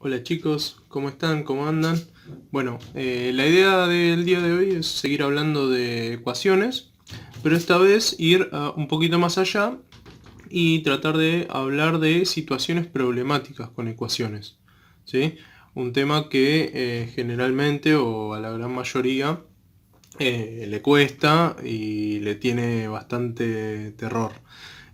Hola chicos, ¿cómo están? ¿Cómo andan? Bueno, la idea del día de hoy es seguir hablando de ecuaciones, pero esta vez ir un poquito más allá y tratar de hablar de situaciones problemáticas con ecuaciones, ¿sí? Un tema que generalmente o a la gran mayoría le cuesta y le tiene bastante terror.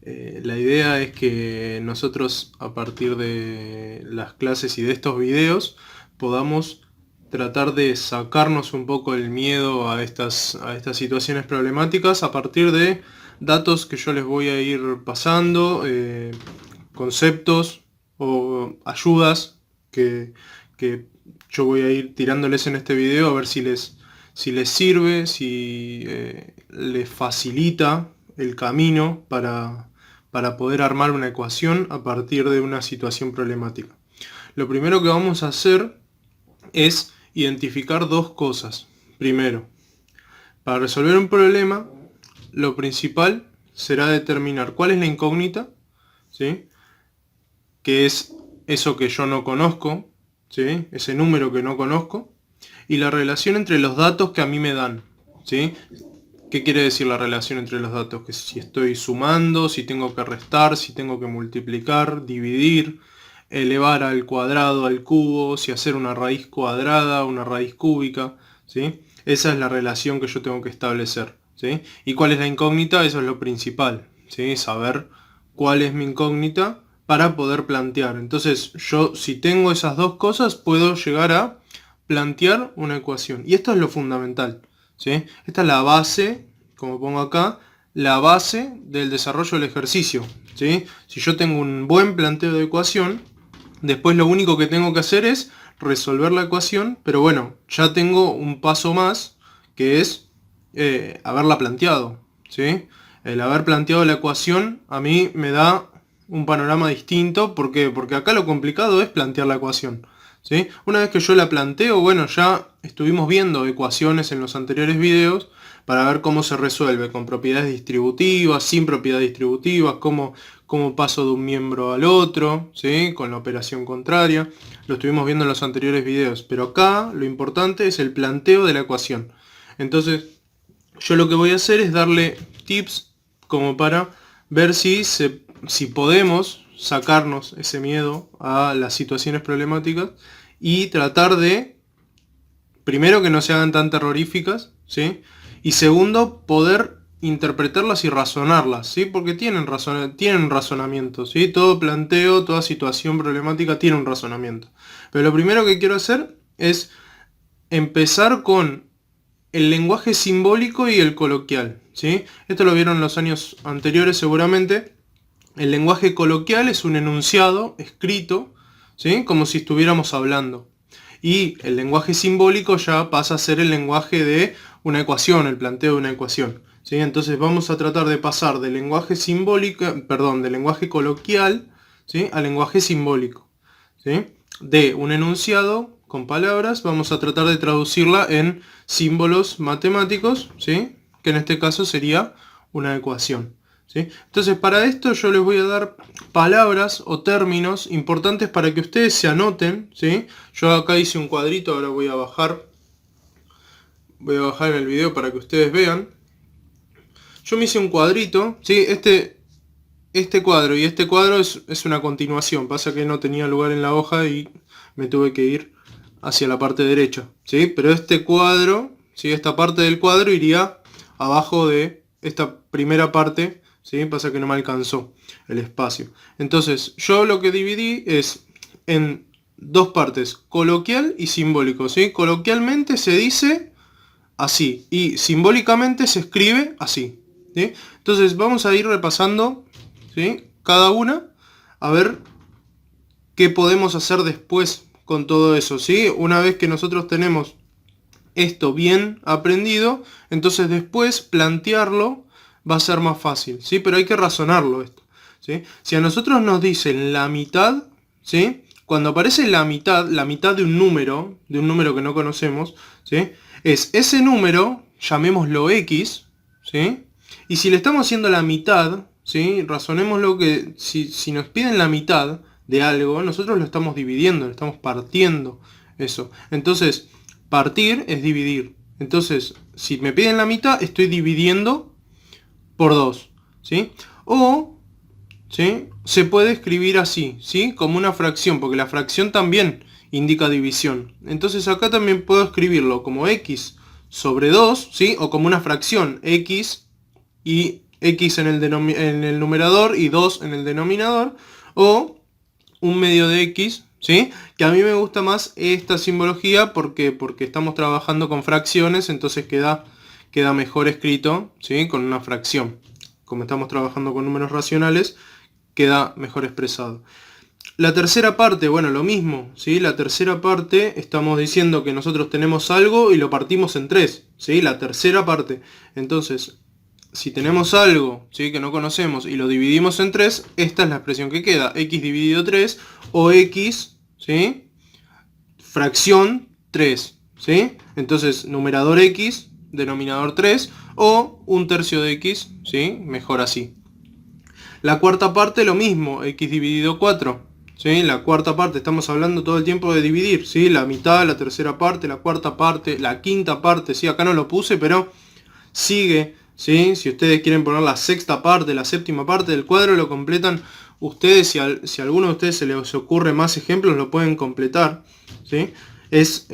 La idea es que nosotros a partir de las clases y de estos videos podamos tratar de sacarnos un poco el miedo a estas situaciones problemáticas a partir de datos que yo les voy a ir pasando, conceptos o ayudas que yo voy a ir tirándoles en este video a ver si les sirve, si les facilita el camino para poder armar una ecuación a partir de una situación problemática. Lo primero que vamos a hacer es identificar dos cosas. Primero, para resolver un problema, lo principal será determinar cuál es la incógnita, ¿sí? Que es eso que yo no conozco, ¿sí? Ese número que no conozco, y la relación entre los datos que a mí me dan, ¿sí? ¿Qué quiere decir la relación entre los datos? Que si estoy sumando, si tengo que restar, si tengo que multiplicar, dividir, elevar al cuadrado, al cubo, si hacer una raíz cuadrada, una raíz cúbica, ¿sí? Esa es la relación que yo tengo que establecer, ¿sí? ¿Y cuál es la incógnita? Eso es lo principal, ¿sí? Saber cuál es mi incógnita para poder plantear. Entonces, yo si tengo esas dos cosas, puedo llegar a plantear una ecuación. Y esto es lo fundamental, ¿sí? Esta es la base, como pongo acá, la base del desarrollo del ejercicio, ¿sí? Si yo tengo un buen planteo de ecuación, después lo único que tengo que hacer es resolver la ecuación, pero bueno, ya tengo un paso más, que es haberla planteado, ¿sí? El haber planteado la ecuación a mí me da un panorama distinto. ¿Por qué? Porque acá lo complicado es plantear la ecuación, ¿sí? Una vez que yo la planteo, bueno, ya estuvimos viendo ecuaciones en los anteriores videos para ver cómo se resuelve con propiedades distributivas, sin propiedades distributivas, cómo paso de un miembro al otro, ¿sí? Con la operación contraria. Lo estuvimos viendo en los anteriores videos, pero acá lo importante es el planteo de la ecuación. Entonces, yo lo que voy a hacer es darle tips como para ver si podemos sacarnos ese miedo a las situaciones problemáticas y tratar de, primero, que no se hagan tan terroríficas, ¿sí? Y segundo, poder interpretarlas y razonarlas, ¿sí? Porque tienen razonamiento, ¿sí? Todo planteo, toda situación problemática tiene un razonamiento. Pero lo primero que quiero hacer es empezar con el lenguaje simbólico y el coloquial, ¿sí? Esto lo vieron en los años anteriores seguramente. El lenguaje coloquial es un enunciado escrito, ¿sí? Como si estuviéramos hablando. Y el lenguaje simbólico ya pasa a ser el lenguaje de una ecuación, el planteo de una ecuación, ¿sí? Entonces vamos a tratar de pasar del lenguaje simbólico, perdón, del lenguaje coloquial, ¿sí? Al lenguaje simbólico, ¿sí? De un enunciado con palabras, vamos a tratar de traducirla en símbolos matemáticos, ¿sí? Que en este caso sería una ecuación, ¿sí? Entonces, para esto yo les voy a dar palabras o términos importantes para que ustedes se anoten, ¿sí? Yo acá hice un cuadrito, ahora voy a bajar el video para que ustedes vean. Yo me hice un cuadrito, ¿sí? Este cuadro y este cuadro es una continuación. Pasa que no tenía lugar en la hoja y me tuve que ir hacia la parte derecha, ¿sí? Pero este cuadro, ¿sí? Esta parte del cuadro iría abajo de esta primera parte, ¿sí? Pasa que no me alcanzó el espacio. Entonces, yo lo que dividí es en dos partes, coloquial y simbólico, ¿sí? Coloquialmente se dice así y simbólicamente se escribe así, ¿sí? Entonces vamos a ir repasando, ¿sí? Cada una, a ver qué podemos hacer después con todo eso, ¿sí? Una vez que nosotros tenemos esto bien aprendido, entonces después plantearlo va a ser más fácil, ¿sí? Pero hay que razonarlo esto, ¿sí? Si a nosotros nos dicen la mitad, ¿sí? Cuando aparece la mitad de un número que no conocemos, ¿sí? Es ese número, llamémoslo X, ¿sí? Y si le estamos haciendo la mitad, ¿sí? Razonémoslo que si nos piden la mitad de algo, nosotros lo estamos dividiendo, lo estamos partiendo eso. Entonces, partir es dividir. Entonces, si me piden la mitad, estoy dividiendo por 2, ¿sí? O, ¿sí?, se puede escribir así, ¿sí?, como una fracción, porque la fracción también indica división. Entonces acá también puedo escribirlo como x sobre 2, ¿sí?, o como una fracción, x y x en el numerador y 2 en el denominador, o un medio de x, ¿sí? Que a mí me gusta más esta simbología porque estamos trabajando con fracciones, entonces queda mejor escrito, ¿sí?, con una fracción. Como estamos trabajando con números racionales, queda mejor expresado. La tercera parte, bueno, lo mismo, ¿sí? La tercera parte, estamos diciendo que nosotros tenemos algo y lo partimos en 3, ¿sí? La tercera parte. Entonces, si tenemos algo, ¿sí?, que no conocemos y lo dividimos en 3, esta es la expresión que queda, x dividido 3, o x, ¿sí?, fracción 3, ¿sí? Entonces, numerador x, denominador 3, o un tercio de x, ¿sí?, mejor así. La cuarta parte lo mismo, x dividido 4, ¿sí? La cuarta parte, estamos hablando todo el tiempo de dividir, ¿sí? La mitad, la tercera parte, la cuarta parte, la quinta parte, ¿sí? Acá no lo puse, pero sigue, ¿sí? Si ustedes quieren poner la sexta parte, la séptima parte del cuadro, lo completan ustedes. Si a alguno de ustedes se les ocurre más ejemplos, lo pueden completar, ¿sí? Es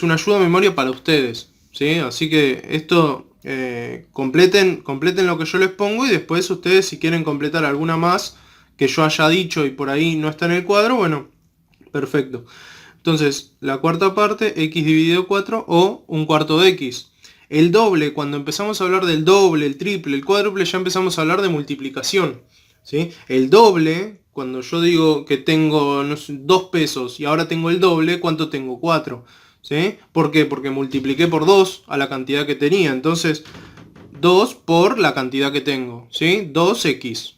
una ayuda a memoria para ustedes, ¿sí? Así que esto, completen lo que yo les pongo, y después ustedes, si quieren completar alguna más que yo haya dicho y por ahí no está en el cuadro, bueno, perfecto. Entonces, la cuarta parte, x dividido 4, o un cuarto de x. El doble, cuando empezamos a hablar del doble, el triple, el cuádruple, ya empezamos a hablar de multiplicación, ¿sí? El doble, cuando yo digo que tengo, no sé, 2 pesos y ahora tengo el doble, ¿cuánto tengo? 4, ¿sí? ¿Por qué? Porque multipliqué por 2 a la cantidad que tenía. Entonces, 2 por la cantidad que tengo, ¿sí? 2x.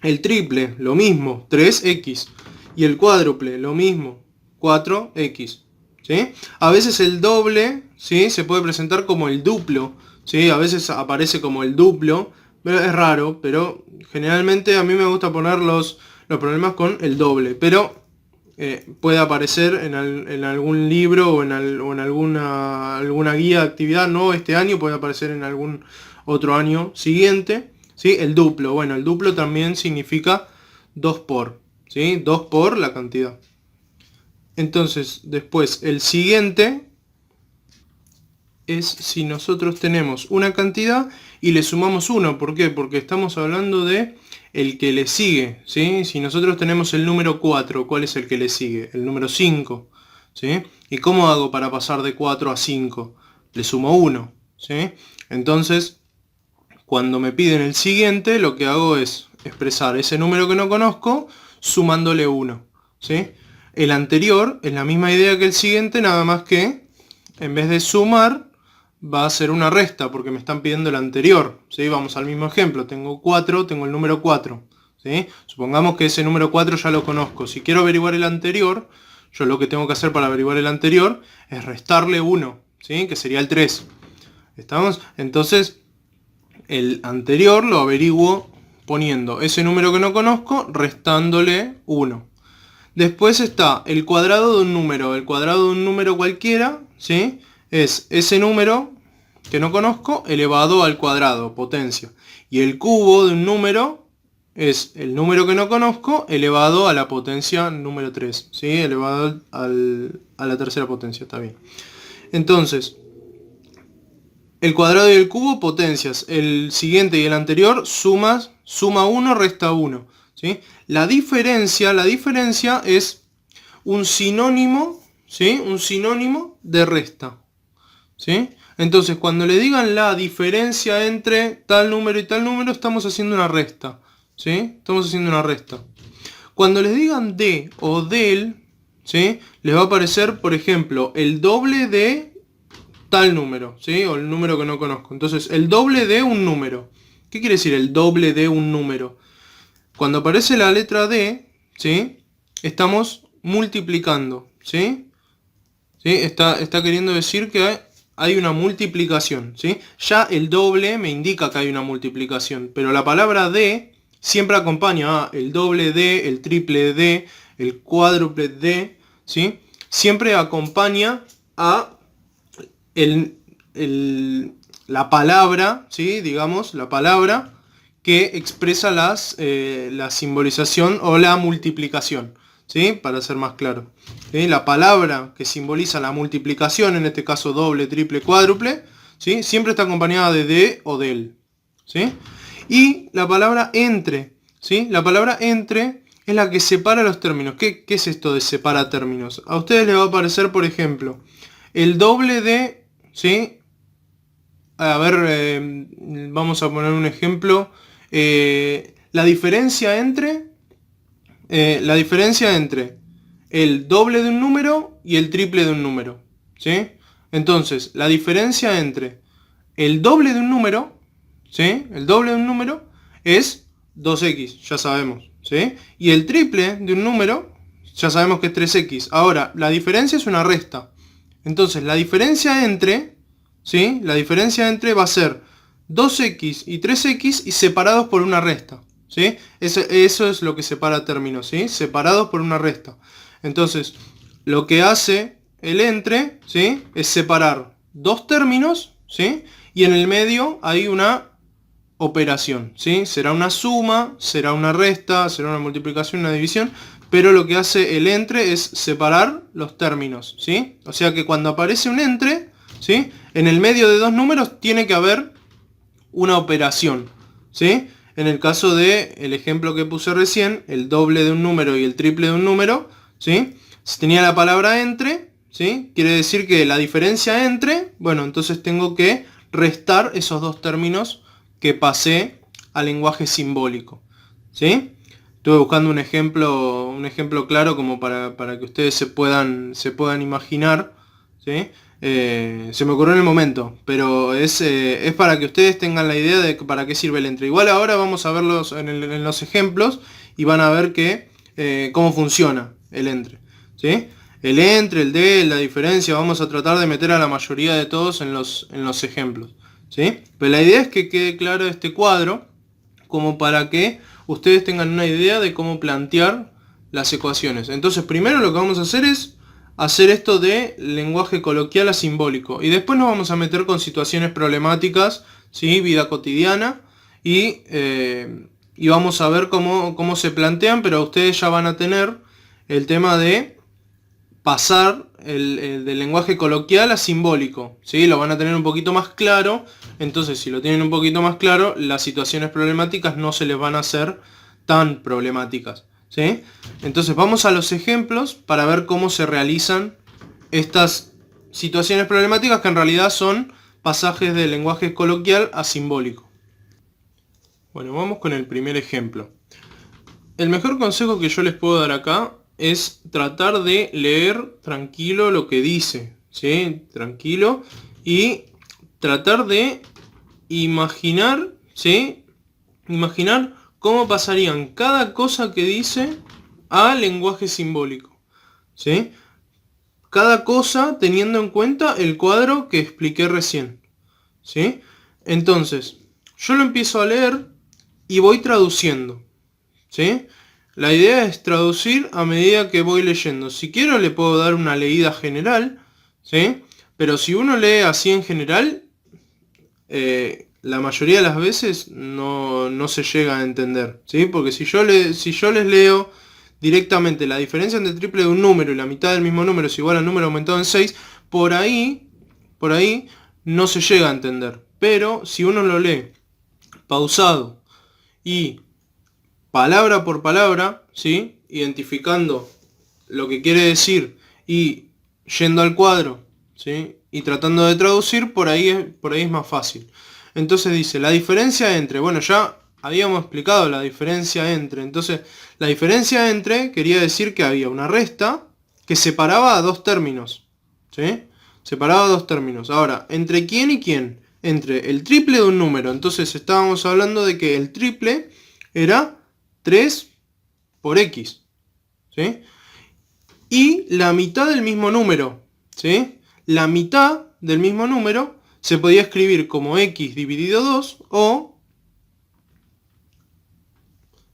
El triple, lo mismo, 3x. Y el cuádruple, lo mismo, 4x. ¿Sí? A veces el doble, ¿sí?, se puede presentar como el duplo, ¿sí? A veces aparece como el duplo, pero es raro, pero generalmente a mí me gusta poner los problemas con el doble, pero puede aparecer en algún libro o en alguna guía de actividad, no este año, puede aparecer en algún otro año siguiente, ¿sí? El duplo, bueno, el duplo también significa 2 por, ¿sí? 2 por la cantidad. Entonces, después, el siguiente es si nosotros tenemos una cantidad y le sumamos 1. ¿Por qué? Porque estamos hablando de el que le sigue, ¿sí? Si nosotros tenemos el número 4, ¿cuál es el que le sigue? El número 5, ¿sí? ¿Y cómo hago para pasar de 4 a 5? Le sumo 1, ¿sí? Entonces, cuando me piden el siguiente, lo que hago es expresar ese número que no conozco sumándole 1, ¿sí? El anterior es la misma idea que el siguiente, nada más que en vez de sumar va a ser una resta, porque me están pidiendo el anterior, ¿sí? Vamos al mismo ejemplo, tengo 4, tengo el número 4, ¿sí? Supongamos que ese número 4 ya lo conozco. Si quiero averiguar el anterior, yo lo que tengo que hacer para averiguar el anterior es restarle 1, ¿sí?, que sería el 3. ¿Estamos? Entonces, el anterior lo averiguo poniendo ese número que no conozco, restándole 1. Después está el cuadrado de un número. El cuadrado de un número cualquiera, ¿sí?, es ese número que no conozco elevado al cuadrado, potencia. Y el cubo de un número es el número que no conozco elevado a la potencia número 3, ¿sí?, elevado a la tercera potencia, está bien. Entonces, el cuadrado y el cubo, potencias. El siguiente y el anterior, suma 1, resta 1. ¿Sí? La diferencia es un sinónimo, ¿sí?, un sinónimo de resta, ¿sí? Entonces, cuando le digan la diferencia entre tal número y tal número, estamos haciendo una resta, ¿sí? Estamos haciendo una resta. Cuando les digan de o del, ¿sí?, les va a aparecer, por ejemplo, el doble de tal número, ¿sí?, o el número que no conozco. Entonces, el doble de un número. ¿Qué quiere decir el doble de un número? Cuando aparece la letra D, ¿sí?, estamos multiplicando, ¿sí? ¿Sí? Está queriendo decir que hay una multiplicación, ¿sí? Ya el doble me indica que hay una multiplicación, pero la palabra D siempre acompaña a el doble de, el triple de, el cuádruple de, ¿sí? Siempre acompaña a la palabra, ¿sí? Digamos, la palabra que expresa la simbolización o la multiplicación, ¿sí? Para ser más claro. ¿Sí? La palabra que simboliza la multiplicación, en este caso doble, triple, cuádruple, ¿sí? Siempre está acompañada de o del, ¿sí? Y la palabra entre, ¿sí? La palabra entre es la que separa los términos. ¿Qué es esto de separa términos? A ustedes les va a aparecer, por ejemplo, el doble de, ¿sí? A ver, vamos a poner un ejemplo. La diferencia entre el doble de un número y el triple de un número, ¿sí? Entonces, la diferencia entre el doble de un número, ¿sí? El doble de un número es 2x, ya sabemos, ¿sí? Y el triple de un número, ya sabemos que es 3x. Ahora, la diferencia es una resta. Entonces, la diferencia entre, ¿sí? La diferencia entre va a ser 2x y 3x y separados por una resta, ¿sí? Eso es lo que separa términos, ¿sí? Separados por una resta. Entonces, lo que hace el entre, ¿sí? Es separar dos términos, ¿sí? Y en el medio hay una operación, ¿sí? Será una suma, será una resta, será una multiplicación, una división, pero lo que hace el entre es separar los términos, ¿sí? O sea que cuando aparece un entre, ¿sí? En el medio de dos números tiene que haber una operación, ¿sí? En el caso de el ejemplo que puse recién, el doble de un número y el triple de un número, ¿sí? Si tenía la palabra entre, ¿sí? Quiere decir que la diferencia entre, bueno, entonces tengo que restar esos dos términos que pasé al lenguaje simbólico, ¿sí? Estuve buscando un ejemplo claro como para que ustedes se puedan imaginar, ¿sí? Se me ocurrió en el momento, pero es para que ustedes tengan la idea de para qué sirve el entre. Igual ahora vamos a verlos en los ejemplos y van a ver cómo funciona el entre, ¿sí? El entre, el de, la diferencia, vamos a tratar de meter a la mayoría de todos en los ejemplos, ¿sí? Pero la idea es que quede claro este cuadro como para que ustedes tengan una idea de cómo plantear las ecuaciones. Entonces primero lo que vamos a hacer es hacer esto de lenguaje coloquial a simbólico. Y después nos vamos a meter con situaciones problemáticas, ¿sí? Vida cotidiana. Y vamos a ver cómo se plantean, pero ustedes ya van a tener el tema de pasar del lenguaje coloquial a simbólico, ¿sí? Lo van a tener un poquito más claro. Entonces, si lo tienen un poquito más claro, las situaciones problemáticas no se les van a hacer tan problemáticas, ¿sí? Entonces vamos a los ejemplos para ver cómo se realizan estas situaciones problemáticas, que en realidad son pasajes del lenguaje coloquial a simbólico. Bueno, vamos con el primer ejemplo. El mejor consejo que yo les puedo dar acá es tratar de leer tranquilo lo que dice, ¿sí? Tranquilo, y tratar de imaginar, ¿sí? Imaginar cómo pasarían cada cosa que dice a lenguaje simbólico, ¿sí? Cada cosa teniendo en cuenta el cuadro que expliqué recién, ¿sí? Entonces, yo lo empiezo a leer y voy traduciendo, ¿sí? La idea es traducir a medida que voy leyendo. Si quiero le puedo dar una leída general, ¿sí? Pero si uno lee así en general, la mayoría de las veces no se llega a entender, ¿sí? Porque si yo les leo directamente la diferencia entre el triple de un número y la mitad del mismo número es igual al número aumentado en 6, por ahí no se llega a entender. Pero si uno lo lee pausado y palabra por palabra, ¿sí? Identificando lo que quiere decir y yendo al cuadro, ¿sí? Y tratando de traducir, por ahí es más fácil. Entonces dice, la diferencia entre, bueno, ya habíamos explicado la diferencia entre, entonces la diferencia entre quería decir que había una resta que separaba a dos términos, ¿sí? Separaba a dos términos. Ahora, ¿entre quién y quién? Entre el triple de un número. Entonces estábamos hablando de que el triple era 3 por x, ¿sí? Y la mitad del mismo número, ¿sí? La mitad del mismo número se podía escribir como x dividido 2 o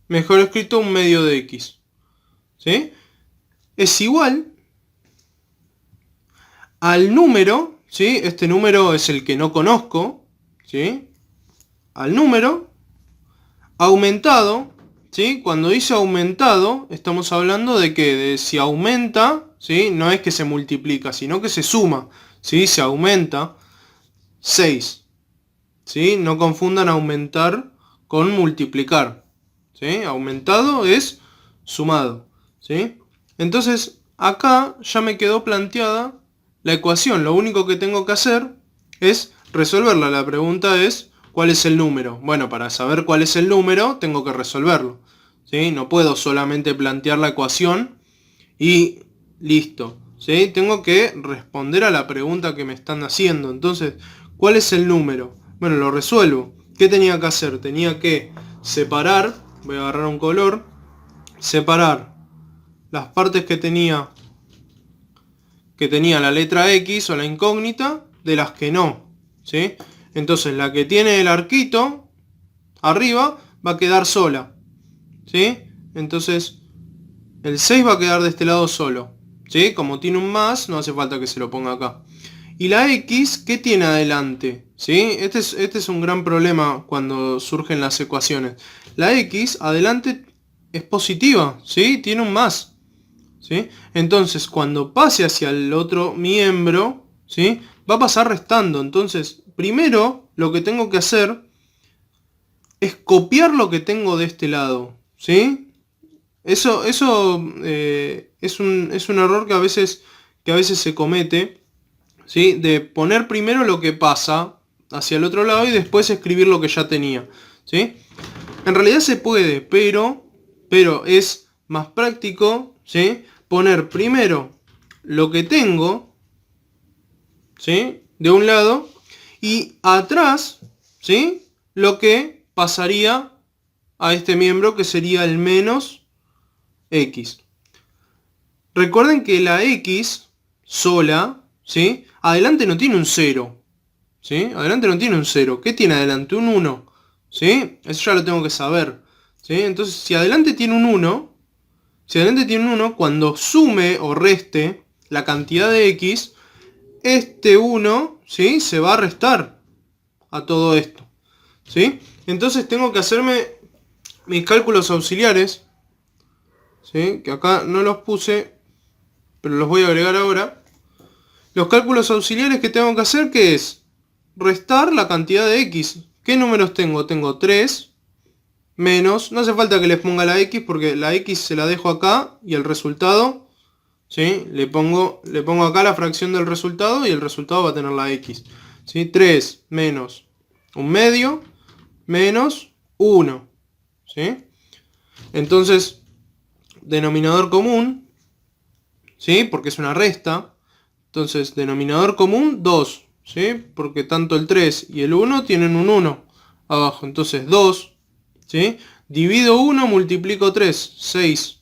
mejor escrito 1/2 de x. ¿Sí? Es igual al número, ¿sí? Este número es el que no conozco, ¿sí? Al número aumentado, ¿sí? Cuando dice aumentado, estamos hablando de que de si aumenta, ¿sí? No es que se multiplica, sino que se suma, ¿sí? Se aumenta 6, ¿sí? No confundan aumentar con multiplicar, ¿sí? Aumentado es sumado, ¿sí? Entonces, acá ya me quedó planteada la ecuación. Lo único que tengo que hacer es resolverla. La pregunta es, ¿cuál es el número? Bueno, para saber cuál es el número, tengo que resolverlo, ¿sí? No puedo solamente plantear la ecuación y listo, ¿sí? Tengo que responder a la pregunta que me están haciendo. Entonces, ¿cuál es el número? Bueno, lo resuelvo. ¿Qué tenía que hacer? Tenía que separar, voy a agarrar un color, separar las partes que tenía la letra X o la incógnita de las que no, ¿sí? Entonces la que tiene el arquito arriba va a quedar sola, ¿sí? Entonces el 6 va a quedar de este lado solo, ¿sí? Como tiene un más, no hace falta que se lo ponga acá. Y la X, ¿qué tiene adelante? ¿Sí? Este es un gran problema cuando surgen las ecuaciones. La X adelante es positiva, ¿sí? Tiene un más, ¿sí? Entonces, cuando pase hacia el otro miembro, ¿sí? Va a pasar restando. Entonces, primero lo que tengo que hacer es copiar lo que tengo de este lado, ¿sí? Eso es un error que a veces se comete, ¿sí? De poner primero lo que pasa hacia el otro lado y después escribir lo que ya tenía, ¿sí? En realidad se puede, pero es más práctico, ¿sí? Poner primero lo que tengo, ¿sí? De un lado y atrás, ¿sí? Lo que pasaría a este miembro, que sería el menos X. Recuerden que la X sola, ¿sí? Adelante no tiene un 0, ¿sí? Adelante no tiene un 0. ¿Qué tiene adelante? Un 1, ¿sí? Eso ya lo tengo que saber, ¿sí? Entonces, si adelante tiene un 1, cuando sume o reste la cantidad de X, este 1, ¿sí? Se va a restar a todo esto, ¿sí? Entonces tengo que hacerme mis cálculos auxiliares, ¿sí? Que acá no los puse, pero los voy a agregar ahora. Los cálculos auxiliares que tengo que hacer, ¿qué es? Restar la cantidad de X. ¿Qué números tengo? Tengo 3 menos, no hace falta que les ponga la X porque la X se la dejo acá y el resultado, ¿sí? Le pongo acá la fracción del resultado y el resultado va a tener la X, ¿sí? 3 menos 1/2 menos 1, ¿sí? Entonces, denominador común, ¿sí? Porque es una resta. Entonces, denominador común 2, ¿sí? Porque tanto el 3 y el 1 tienen un 1 abajo. Entonces, 2, ¿sí? Divido 1, multiplico 3, 6.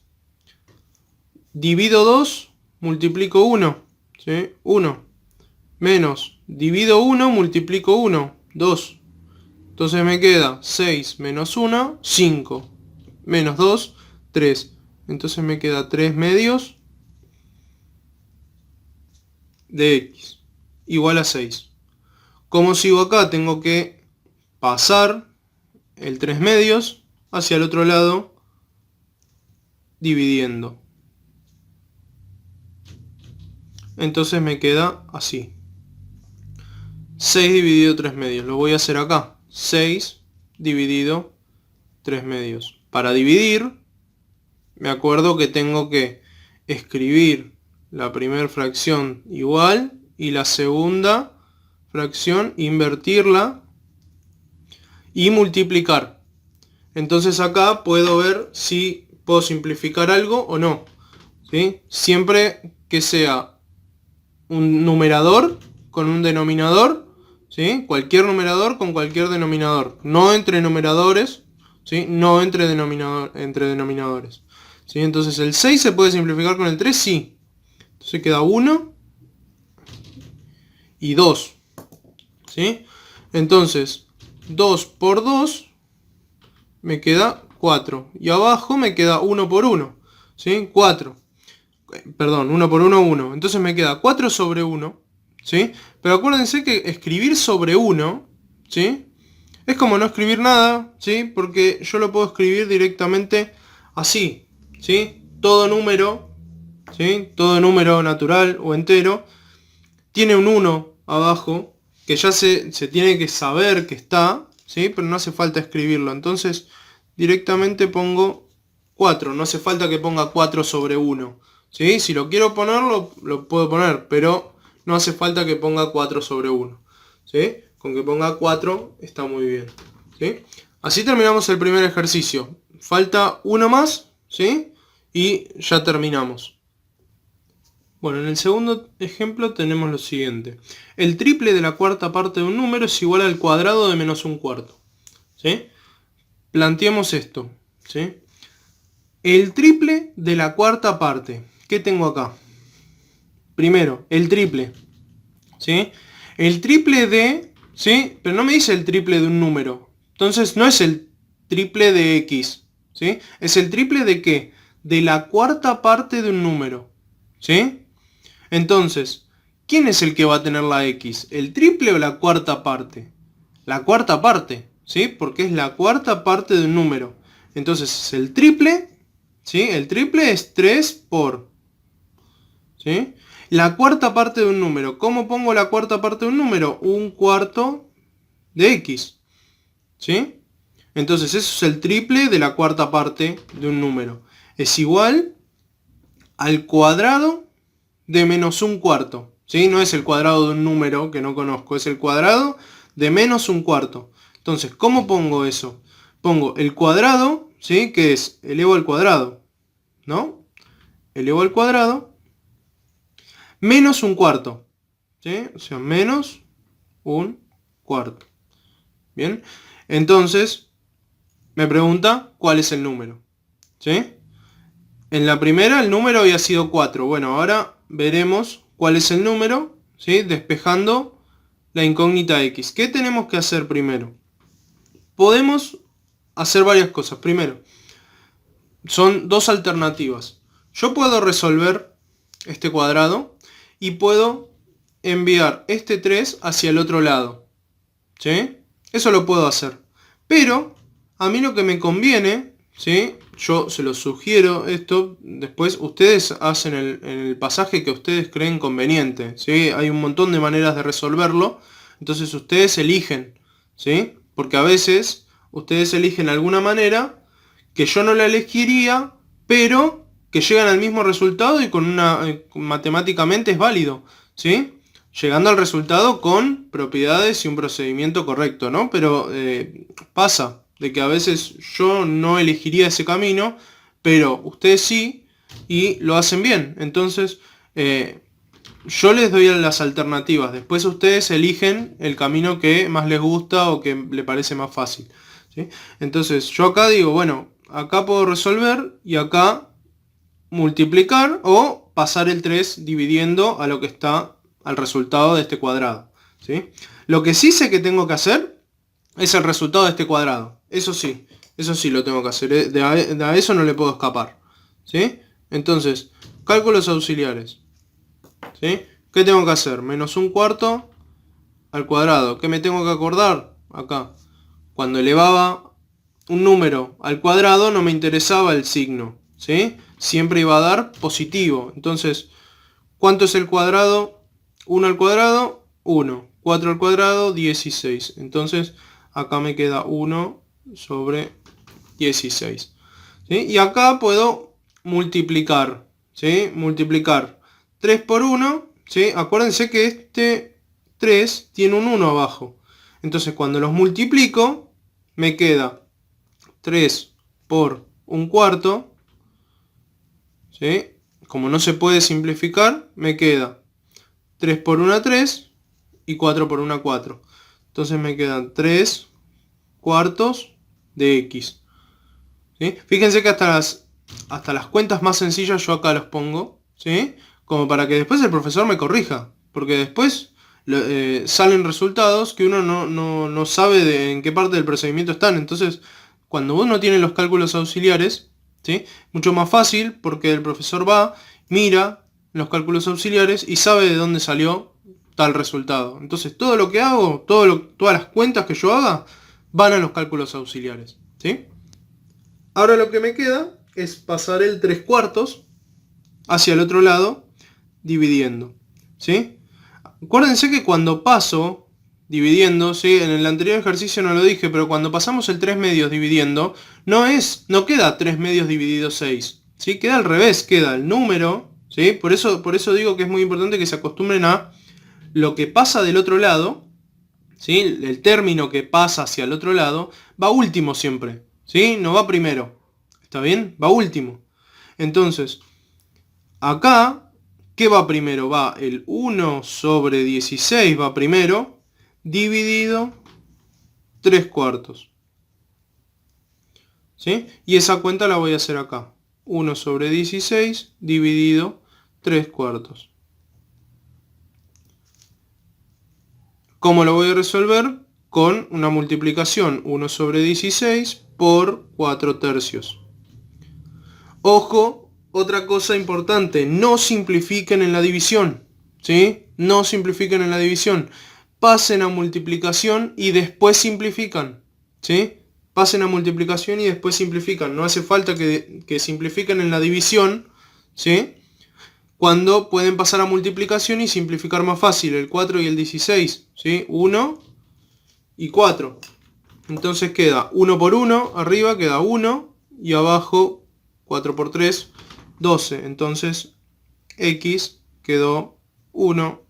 Divido 2, multiplico 1, ¿sí? 1. Menos, divido 1, multiplico 1, 2. Entonces me queda 6 menos 1, 5. Menos 2, 3. Entonces me queda 3 medios de X igual a 6. Como sigo acá, tengo que pasar el 3 medios hacia el otro lado dividiendo. Entonces me queda así. 6 dividido 3 medios. Lo voy a hacer acá. 6 dividido 3 medios. Para dividir, me acuerdo que tengo que escribir la primera fracción igual y la segunda fracción invertirla y multiplicar. Entonces acá puedo ver si puedo simplificar algo o no, ¿sí? Siempre que sea un numerador con un denominador, ¿sí? Cualquier numerador con cualquier denominador. No entre numeradores, ¿sí? No entre denominadores. ¿Sí? Entonces el 6 se puede simplificar con el 3, sí. Entonces queda 1 y 2, ¿sí? Entonces 2 por 2 me queda 4. Y abajo me queda 1 por 1. ¿Sí? 4. Perdón, 1 por 1, 1. Entonces me queda 4 sobre 1. ¿Sí? Pero acuérdense que escribir sobre 1, ¿sí? Es como no escribir nada, ¿sí? Porque yo lo puedo escribir directamente así, ¿sí? Todo número, ¿sí? Todo número natural o entero tiene un 1 abajo, que ya se tiene que saber que está, ¿sí? Pero no hace falta escribirlo. Entonces directamente pongo 4. No hace falta que ponga 4 sobre 1. ¿Sí? Si lo quiero ponerlo, lo puedo poner, pero no hace falta que ponga 4 sobre 1. ¿Sí? Con que ponga 4 está muy bien. ¿Sí? Así terminamos el primer ejercicio. Falta uno más, ¿sí? Y ya terminamos. Bueno, en el segundo ejemplo tenemos lo siguiente. El triple de la cuarta parte de un número es igual al cuadrado de menos un cuarto. ¿Sí? Planteemos esto. ¿Sí? El triple de la cuarta parte. ¿Qué tengo acá? Primero, el triple. ¿Sí? El triple de... ¿Sí? Pero no me dice el triple de un número. Entonces no es el triple de x. ¿Sí? Es el triple de ¿qué? De la cuarta parte de un número. ¿Sí? Entonces, ¿quién es el que va a tener la x? ¿El triple o la cuarta parte? La cuarta parte, ¿sí? Porque es la cuarta parte de un número. Entonces es el triple, ¿sí? El triple es 3 por, ¿sí? La cuarta parte de un número. ¿Cómo pongo la cuarta parte de un número? Un cuarto de x, ¿sí? Entonces eso es el triple de la cuarta parte de un número. Es igual al cuadrado de menos un cuarto, ¿sí? No es el cuadrado de un número que no conozco, es el cuadrado de menos un cuarto. Entonces, ¿cómo pongo eso? Pongo el cuadrado, ¿sí? Que es elevo al cuadrado, ¿no? Elevo al cuadrado menos un cuarto, ¿sí? O sea, menos un cuarto. Bien, entonces me pregunta cuál es el número, ¿sí? En la primera el número había sido 4. Bueno, ahora veremos cuál es el número, ¿sí? Despejando la incógnita x. ¿Qué tenemos que hacer primero? Podemos hacer varias cosas. Primero, son dos alternativas. Yo puedo resolver este cuadrado y puedo enviar este 3 hacia el otro lado, ¿sí? Eso lo puedo hacer. Pero a mí lo que me conviene, ¿sí? Yo se lo sugiero esto, después ustedes hacen el pasaje que ustedes creen conveniente, ¿sí? Hay un montón de maneras de resolverlo, entonces ustedes eligen, ¿sí? Porque a veces ustedes eligen alguna manera que yo no la elegiría, pero que llegan al mismo resultado y con matemáticamente es válido, ¿sí? Llegando al resultado con propiedades y un procedimiento correcto, ¿no? Pero pasa de que a veces yo no elegiría ese camino, pero ustedes sí y lo hacen bien. Entonces, yo les doy las alternativas. Después ustedes eligen el camino que más les gusta o que le parece más fácil, ¿sí? Entonces, yo acá digo, bueno, acá puedo resolver y acá multiplicar o pasar el 3 dividiendo a lo que está al resultado de este cuadrado, ¿sí? Lo que sí sé que tengo que hacer es el resultado de este cuadrado. Eso sí lo tengo que hacer. De eso no le puedo escapar, ¿sí? Entonces, cálculos auxiliares, ¿sí? ¿Qué tengo que hacer? Menos un cuarto al cuadrado. ¿Qué me tengo que acordar? Acá. Cuando elevaba un número al cuadrado no me interesaba el signo, ¿sí? Siempre iba a dar positivo. Entonces, ¿cuánto es el cuadrado? 1 al cuadrado, 1. 4 al cuadrado, 16. Entonces, acá me queda 1 sobre 16. ¿Sí? Y acá puedo multiplicar, ¿sí? Multiplicar 3 por 1, ¿sí? Acuérdense que este 3 tiene un 1 abajo. Entonces, cuando los multiplico, me queda 3 por un cuarto, ¿sí? Como no se puede simplificar, me queda 3 por 1, 3 y 4 por 1, 4. Entonces me quedan 3 cuartos de x, ¿sí? Fíjense que hasta las cuentas más sencillas yo acá los pongo, ¿sí? Como para que después el profesor me corrija, porque después salen resultados que uno no sabe en qué parte del procedimiento están. Entonces, cuando uno tiene los cálculos auxiliares, ¿sí? Mucho más fácil porque el profesor va, mira los cálculos auxiliares y sabe de dónde salió tal resultado. Entonces todo lo que hago, todas las cuentas que yo haga, van a los cálculos auxiliares, ¿sí? Ahora lo que me queda es pasar el 3/4 hacia el otro lado, dividiendo, ¿sí? Acuérdense que cuando paso dividiendo, ¿sí? En el anterior ejercicio no lo dije, pero cuando pasamos el 3 medios dividiendo, no queda 3 medios dividido 6, ¿sí? Queda al revés, queda el número, ¿sí? Por eso digo que es muy importante que se acostumbren a lo que pasa del otro lado, ¿sí? El término que pasa hacia el otro lado va último siempre, ¿sí? No va primero, ¿está bien? Va último. Entonces, acá, ¿qué va primero? Va el 1 sobre 16 va primero, dividido 3/4. ¿Sí? Y esa cuenta la voy a hacer acá. 1 sobre 16 dividido 3/4. ¿Cómo lo voy a resolver? Con una multiplicación 1 sobre 16 por 4/3. Ojo, otra cosa importante, no simplifiquen en la división, ¿sí? No simplifiquen en la división. Pasen a multiplicación y después simplifican, ¿sí? Pasen a multiplicación y después simplifican. No hace falta que simplifiquen en la división, ¿sí? Cuando pueden pasar a multiplicación y simplificar más fácil, el 4 y el 16, ¿sí? 1 y 4. Entonces queda 1 por 1, arriba queda 1 y abajo 4 por 3, 12. Entonces x quedó 1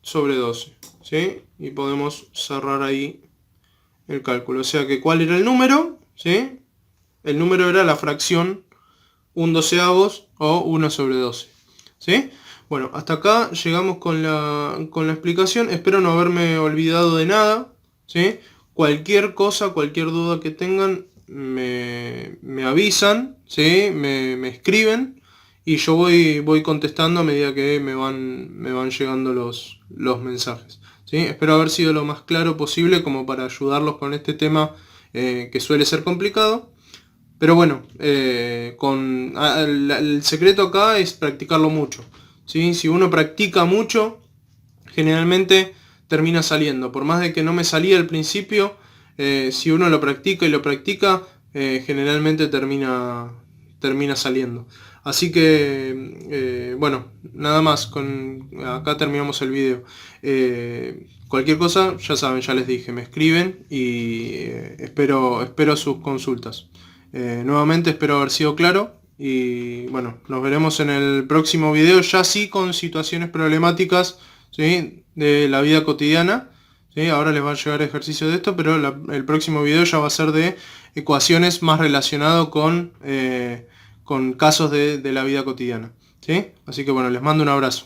sobre 12, ¿sí? Y podemos cerrar ahí el cálculo. O sea que ¿cuál era el número? ¿Sí? El número era la fracción 1/12 o 1 sobre 12, ¿sí? Bueno, hasta acá llegamos con la explicación. Espero no haberme olvidado de nada, ¿sí? Cualquier cosa, cualquier duda que tengan, me avisan, ¿sí? Me escriben y yo voy contestando a medida que me van llegando los mensajes, ¿sí? Espero haber sido lo más claro posible como para ayudarlos con este tema que suele ser complicado. Pero bueno, el secreto acá es practicarlo mucho, ¿sí? Si uno practica mucho, generalmente termina saliendo. Por más de que no me salía al principio, si uno lo practica y lo practica, generalmente termina saliendo. Así que, bueno, nada más. Acá terminamos el video. Cualquier cosa, ya saben, ya les dije, me escriben y espero sus consultas. Nuevamente espero haber sido claro y bueno, nos veremos en el próximo video, ya sí con situaciones problemáticas, ¿sí? De la vida cotidiana, ¿sí? Ahora les va a llegar ejercicio de esto, pero el próximo video ya va a ser de ecuaciones más relacionado con casos de la vida cotidiana, ¿sí? Así que bueno, les mando un abrazo.